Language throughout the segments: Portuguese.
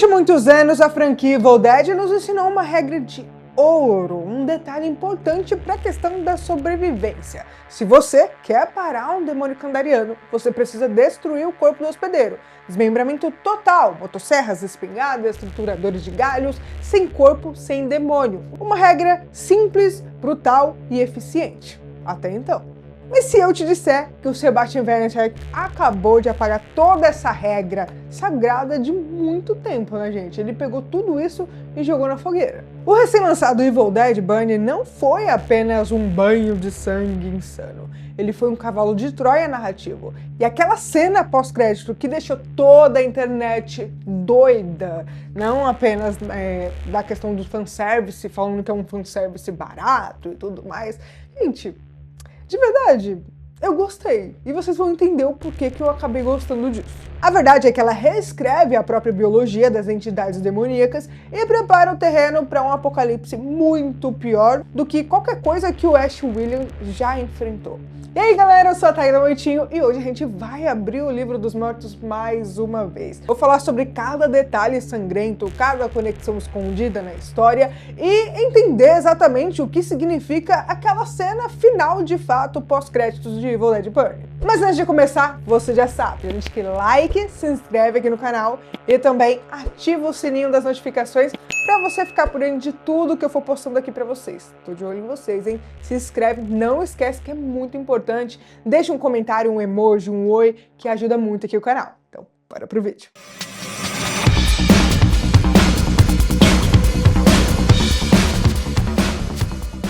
Durante muitos anos, a franquia Evil Dead nos ensinou uma regra de ouro, um detalhe importante para a questão da sobrevivência. Se você quer parar um demônio kandariano, você precisa destruir o corpo do hospedeiro. Desmembramento total, motosserras, espingardas, trituradores de galhos, sem corpo, sem demônio. Uma regra simples, brutal e eficiente. Até então. Mas se eu te disser que o Sebastian Werner acabou de apagar toda essa regra sagrada de muito tempo, né, gente? Ele pegou tudo isso e jogou na fogueira. O recém-lançado Evil Dead Burn não foi apenas um banho de sangue insano. Ele foi um cavalo de Troia narrativo. E aquela cena pós-crédito que deixou toda a internet doida, não apenas da questão do fanservice, falando que é um fanservice barato e tudo mais. Gente, de verdade, eu gostei. E vocês vão entender o porquê que eu acabei gostando disso. A verdade é que ela reescreve a própria biologia das entidades demoníacas e prepara o terreno para um apocalipse muito pior do que qualquer coisa que o Ash Williams já enfrentou. E aí galera, eu sou a Taina Moitinho e hoje a gente vai abrir o livro dos mortos mais uma vez. Vou falar sobre cada detalhe sangrento, cada conexão escondida na história e entender exatamente o que significa aquela cena final de fato pós-créditos de Evil Dead Burn. Mas antes de começar, você já sabe, a gente que like, se inscreve aqui no canal e também ativa o sininho das notificações para você ficar por dentro de tudo que eu for postando aqui para vocês. Tô de olho em vocês, hein? Se inscreve, não esquece que é muito importante. Deixa um comentário, um emoji, um oi, que ajuda muito aqui o canal. Então, bora pro vídeo.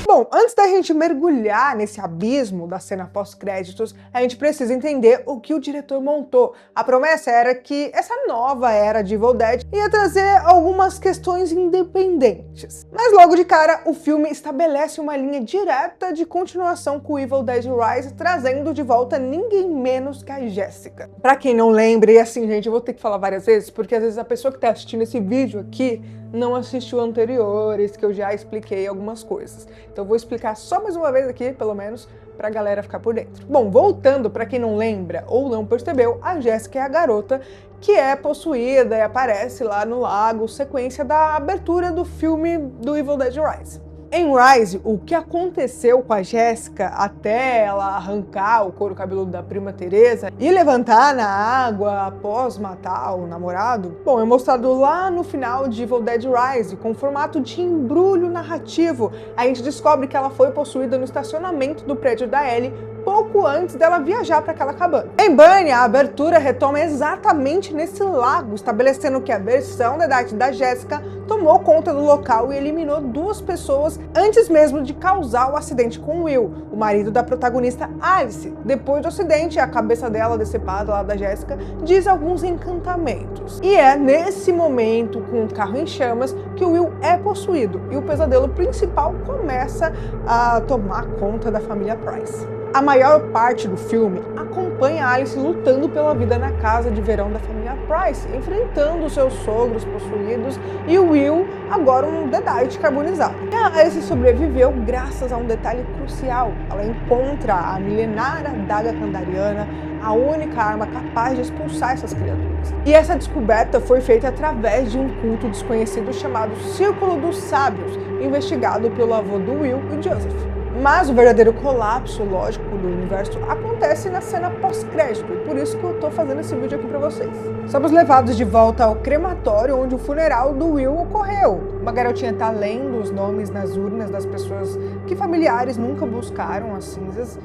Bom, antes da gente mergulhar nesse abismo da cena pós-créditos, a gente precisa entender o que o diretor montou. A promessa era que essa nova era de Evil Dead ia trazer algumas questões independentes. Mas logo de cara, o filme estabelece uma linha direta de continuação com Evil Dead Rise, trazendo de volta ninguém menos que a Jessica. Pra quem não lembra, e assim, gente, eu vou ter que falar várias vezes, porque às vezes a pessoa que tá assistindo esse vídeo aqui não assistiu anteriores, que eu já expliquei algumas coisas. Então eu vou explicar só mais uma vez aqui, pelo menos, pra galera ficar por dentro. Bom, voltando, pra quem não lembra ou não percebeu, a Jessica é a garota que é possuída e aparece lá no lago, sequência da abertura do filme do Evil Dead Rise. Em Rise, o que aconteceu com a Jessica até ela arrancar o couro cabeludo da prima Teresa e levantar na água após matar o namorado, bom, é mostrado lá no final de Evil Dead Rise, com formato de embrulho narrativo. A gente descobre que ela foi possuída no estacionamento do prédio da Ellie pouco antes dela viajar para aquela cabana. Em Burn, a abertura retoma exatamente nesse lago, estabelecendo que a versão da idade da Jessica tomou conta do local e eliminou 2 pessoas antes mesmo de causar o acidente com Will, o marido da protagonista Alice. Depois do acidente, a cabeça dela decepada lá da Jessica diz alguns encantamentos. E é nesse momento, com o carro em chamas, que o Will é possuído e o pesadelo principal começa a tomar conta da família Price. A maior parte do filme acompanha Alice lutando pela vida na casa de verão da família Price, enfrentando seus sogros possuídos e o Will, agora um Deadite carbonizado. E a Alice sobreviveu graças a um detalhe crucial. Ela encontra a milenar adaga kandariana, a única arma capaz de expulsar essas criaturas. E essa descoberta foi feita através de um culto desconhecido chamado Círculo dos Sábios, investigado pelo avô do Will e Joseph. Mas o verdadeiro colapso lógico do universo acontece na cena pós-crédito, e por isso que eu tô fazendo esse vídeo aqui pra vocês. Somos levados de volta ao crematório onde o funeral do Will ocorreu. Uma garotinha tá lendo os nomes nas urnas das pessoas que familiares nunca buscaram as cinzas.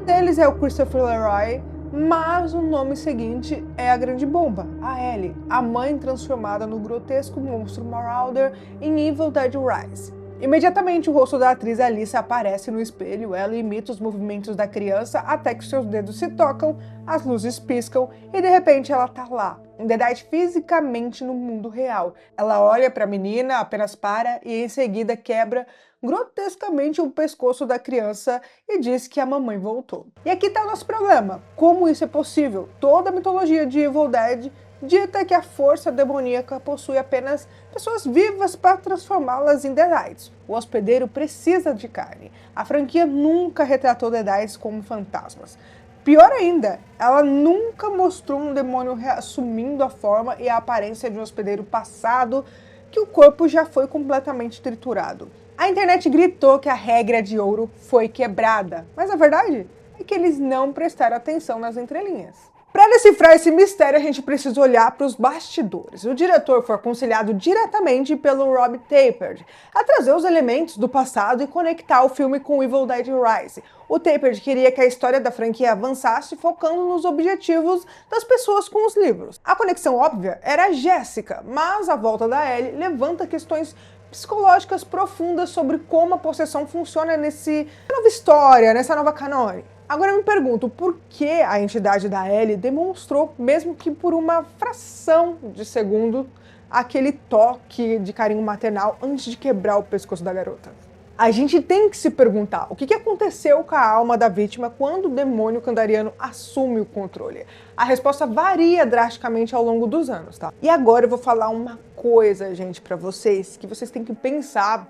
Um deles é o Christopher Leroy, mas o nome seguinte é a grande bomba, a Ellie, a mãe transformada no grotesco monstro Marauder em Evil Dead Rise. Imediatamente o rosto da atriz Alice aparece no espelho, ela imita os movimentos da criança até que seus dedos se tocam, as luzes piscam e de repente ela tá lá, um Deadite fisicamente no mundo real. Ela olha para a menina, apenas para e em seguida quebra grotescamente o pescoço da criança e diz que a mamãe voltou. E aqui tá o nosso problema. Como isso é possível? Toda a mitologia de Evil Dead dita que a força demoníaca possui apenas pessoas vivas para transformá-las em Deadites. O hospedeiro precisa de carne. A franquia nunca retratou Deadites como fantasmas. Pior ainda, ela nunca mostrou um demônio reassumindo a forma e a aparência de um hospedeiro passado que o corpo já foi completamente triturado. A internet gritou que a regra de ouro foi quebrada, mas a verdade é que eles não prestaram atenção nas entrelinhas. Para decifrar esse mistério, a gente precisa olhar para os bastidores. O diretor foi aconselhado diretamente pelo Rob Tapert a trazer os elementos do passado e conectar o filme com Evil Dead Rise. O Tapert queria que a história da franquia avançasse focando nos objetivos das pessoas com os livros. A conexão óbvia era a Jessica, mas a volta da Ellie levanta questões psicológicas profundas sobre como a possessão funciona nessa nova história, nessa nova canônica. Agora eu me pergunto, por que a entidade da Ellie demonstrou, mesmo que por uma fração de segundo, aquele toque de carinho maternal antes de quebrar o pescoço da garota? A gente tem que se perguntar o que aconteceu com a alma da vítima quando o demônio kandariano assume o controle. A resposta varia drasticamente ao longo dos anos, tá? E agora eu vou falar uma coisa, gente, pra vocês, que vocês têm que pensar.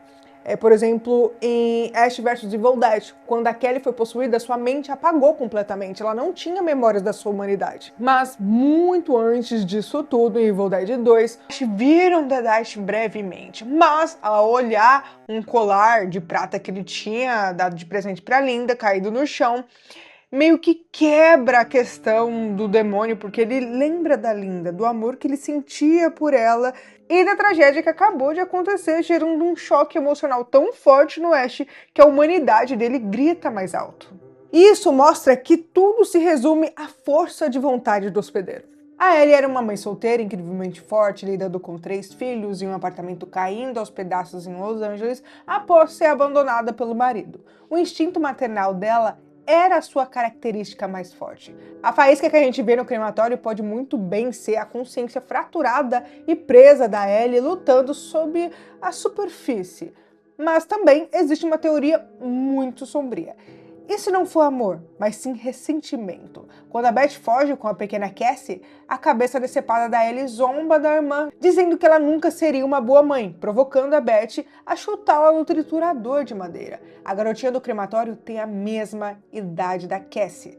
Por exemplo, em Ash vs Evil Dead, quando a Kelly foi possuída, sua mente apagou completamente, ela não tinha memórias da sua humanidade. Mas muito antes disso tudo, em Evil Dead 2, Ash vira um Deadash brevemente, mas ao olhar um colar de prata que ele tinha dado de presente pra Linda, caído no chão, meio que quebra a questão do demônio, porque ele lembra da Linda, do amor que ele sentia por ela e da tragédia que acabou de acontecer, gerando um choque emocional tão forte no Ash que a humanidade dele grita mais alto. Isso mostra que tudo se resume à força de vontade do hospedeiro. A Ellie era uma mãe solteira, incrivelmente forte, lidando com 3 filhos e um apartamento caindo aos pedaços em Los Angeles após ser abandonada pelo marido. O instinto maternal dela era a sua característica mais forte. A faísca que a gente vê no crematório pode muito bem ser a consciência fraturada e presa da Ellie lutando sob a superfície. Mas também existe uma teoria muito sombria. E se não for amor, mas sim ressentimento? Quando a Beth foge com a pequena Cassie, a cabeça decepada da Ellie zomba da irmã, dizendo que ela nunca seria uma boa mãe, provocando a Beth a chutá-la no triturador de madeira. A garotinha do crematório tem a mesma idade da Cassie.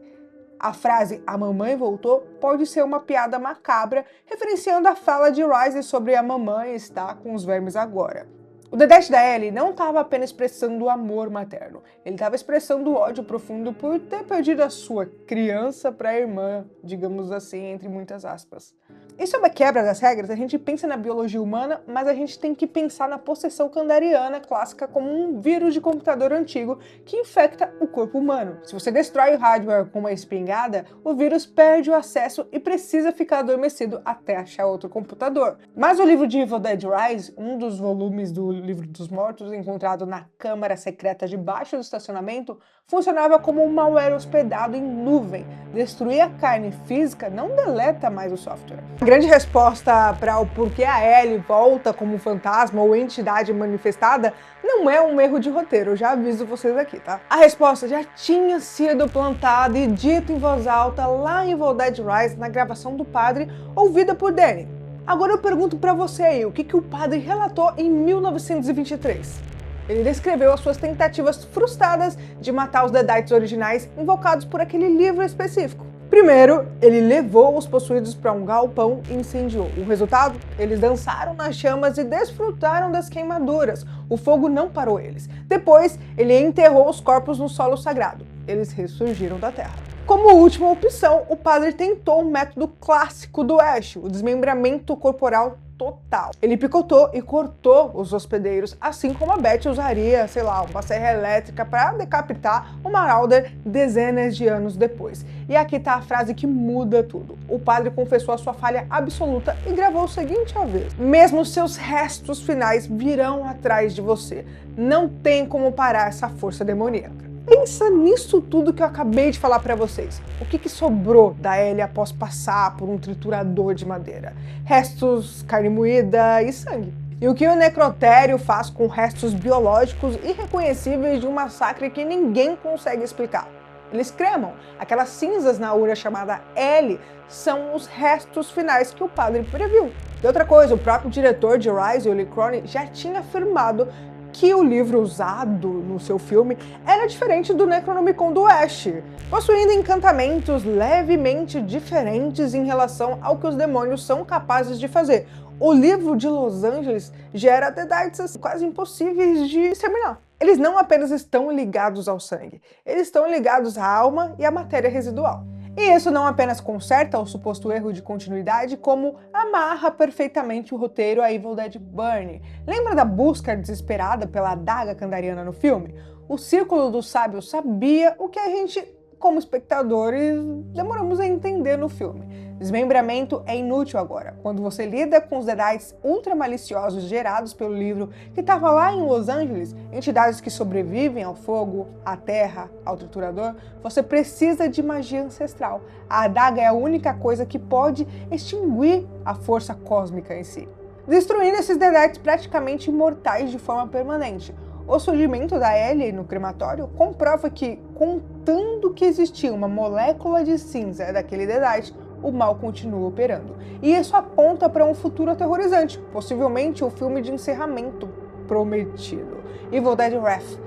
A frase "a mamãe voltou" pode ser uma piada macabra, referenciando a fala de Rise sobre a mamãe estar com os vermes agora. O Deadash da Ellie não estava apenas expressando o amor materno, ele estava expressando o ódio profundo por ter perdido a sua criança para a irmã, digamos assim, entre muitas aspas. Isso é uma quebra das regras, a gente pensa na biologia humana, mas a gente tem que pensar na possessão kandariana clássica como um vírus de computador antigo que infecta o corpo humano. Se você destrói o hardware com uma espingarda, o vírus perde o acesso e precisa ficar adormecido até achar outro computador. Mas o livro de Evil Dead Rise, um dos volumes do Livro dos Mortos, encontrado na câmara secreta debaixo do estacionamento, funcionava como um malware hospedado em nuvem. Destruir a carne física não deleta mais o software. A grande resposta para o porquê a Ellie volta como fantasma ou entidade manifestada não é um erro de roteiro, eu já aviso vocês aqui, tá? A resposta já tinha sido plantada e dita em voz alta lá em Evil Dead Rise, na gravação do padre, ouvida por Danny. Agora eu pergunto pra você aí, o que o padre relatou em 1923? Ele descreveu as suas tentativas frustradas de matar os Deadites originais invocados por aquele livro específico. Primeiro, ele levou os possuídos para um galpão e incendiou. O resultado? Eles dançaram nas chamas e desfrutaram das queimaduras. O fogo não parou eles. Depois, ele enterrou os corpos no solo sagrado. Eles ressurgiram da terra. Como última opção, o padre tentou o método clássico do Ash, o desmembramento corporal total. Ele picotou e cortou os hospedeiros, assim como a Beth usaria, sei lá, uma serra elétrica para decapitar o Marauder dezenas de anos depois. E aqui tá a frase que muda tudo. O padre confessou a sua falha absoluta e gravou o seguinte aviso: mesmo seus restos finais virão atrás de você. Não tem como parar essa força demoníaca. Pensa nisso tudo que eu acabei de falar pra vocês. O que sobrou da Ellie após passar por um triturador de madeira? Restos, carne moída e sangue. E o que o necrotério faz com restos biológicos irreconhecíveis de um massacre que ninguém consegue explicar? Eles cremam. Aquelas cinzas na urna chamada Ellie são os restos finais que o padre previu. E outra coisa, o próprio diretor de Rise, o Lee Cronin, já tinha afirmado que o livro usado no seu filme era diferente do Necronomicon do Ash, possuindo encantamentos levemente diferentes em relação ao que os demônios são capazes de fazer. O livro de Los Angeles gera Deadites quase impossíveis de exterminar. Eles não apenas estão ligados ao sangue, eles estão ligados à alma e à matéria residual. E isso não apenas conserta o suposto erro de continuidade, como amarra perfeitamente o roteiro a Evil Dead Bunny. Lembra da busca desesperada pela adaga kandariana no filme? O Círculo dos Sábios sabia o que a gente, como espectadores, demoramos a entender no filme. Desmembramento é inútil agora. Quando você lida com os Deadites ultra maliciosos gerados pelo livro que estava lá em Los Angeles, entidades que sobrevivem ao fogo, à terra, ao triturador, você precisa de magia ancestral. A adaga é a única coisa que pode extinguir a força cósmica em si, destruindo esses Deadites praticamente imortais de forma permanente. O surgimento da Ellie no crematório comprova que, contando que existia uma molécula de cinza daquele Deadite, o mal continua operando. E isso aponta para um futuro aterrorizante, possivelmente o filme de encerramento prometido, Evil Dead Wrath,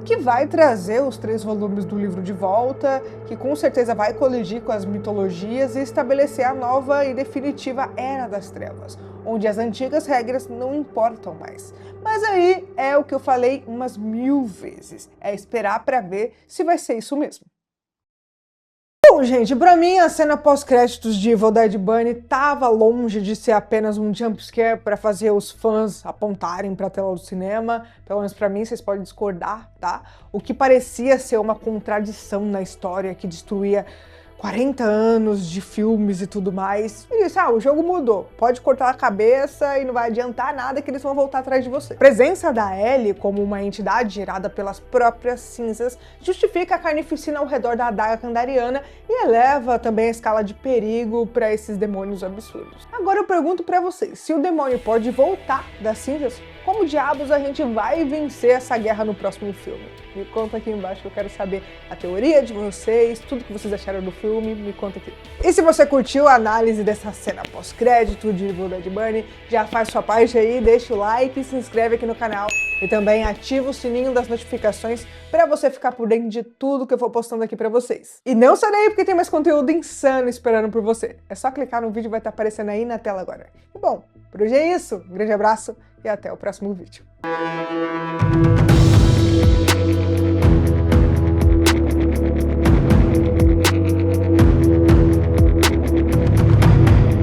que vai trazer os 3 volumes do livro de volta, que com certeza vai coligir com as mitologias e estabelecer a nova e definitiva Era das Trevas, onde as antigas regras não importam mais. Mas aí é o que eu falei umas 1000 vezes, é esperar para ver se vai ser isso mesmo. Bom, gente, pra mim a cena pós-créditos de Evil Dead Bunny tava longe de ser apenas um jumpscare pra fazer os fãs apontarem pra tela do cinema. Pelo menos pra mim, vocês podem discordar, tá? O que parecia ser uma contradição na história que destruía 40 anos de filmes e tudo mais. E disse, o jogo mudou, pode cortar a cabeça e não vai adiantar nada que eles vão voltar atrás de você. A presença da Ellie como uma entidade gerada pelas próprias cinzas justifica a carnificina ao redor da adaga kandariana e eleva também a escala de perigo para esses demônios absurdos. Agora eu pergunto para vocês, se o demônio pode voltar das cinzas, como diabos a gente vai vencer essa guerra no próximo filme? Me conta aqui embaixo que eu quero saber a teoria de vocês, tudo que vocês acharam do filme, me conta aqui. E se você curtiu a análise dessa cena pós-crédito de Evil Dead Bunny, já faz sua parte aí, deixa o like, se inscreve aqui no canal e também ativa o sininho das notificações para você ficar por dentro de tudo que eu vou postando aqui para vocês. E não sai daí porque tem mais conteúdo insano esperando por você. É só clicar no vídeo, vai estar aparecendo aí na tela agora. E bom, por hoje é isso, um grande abraço e até o próximo vídeo.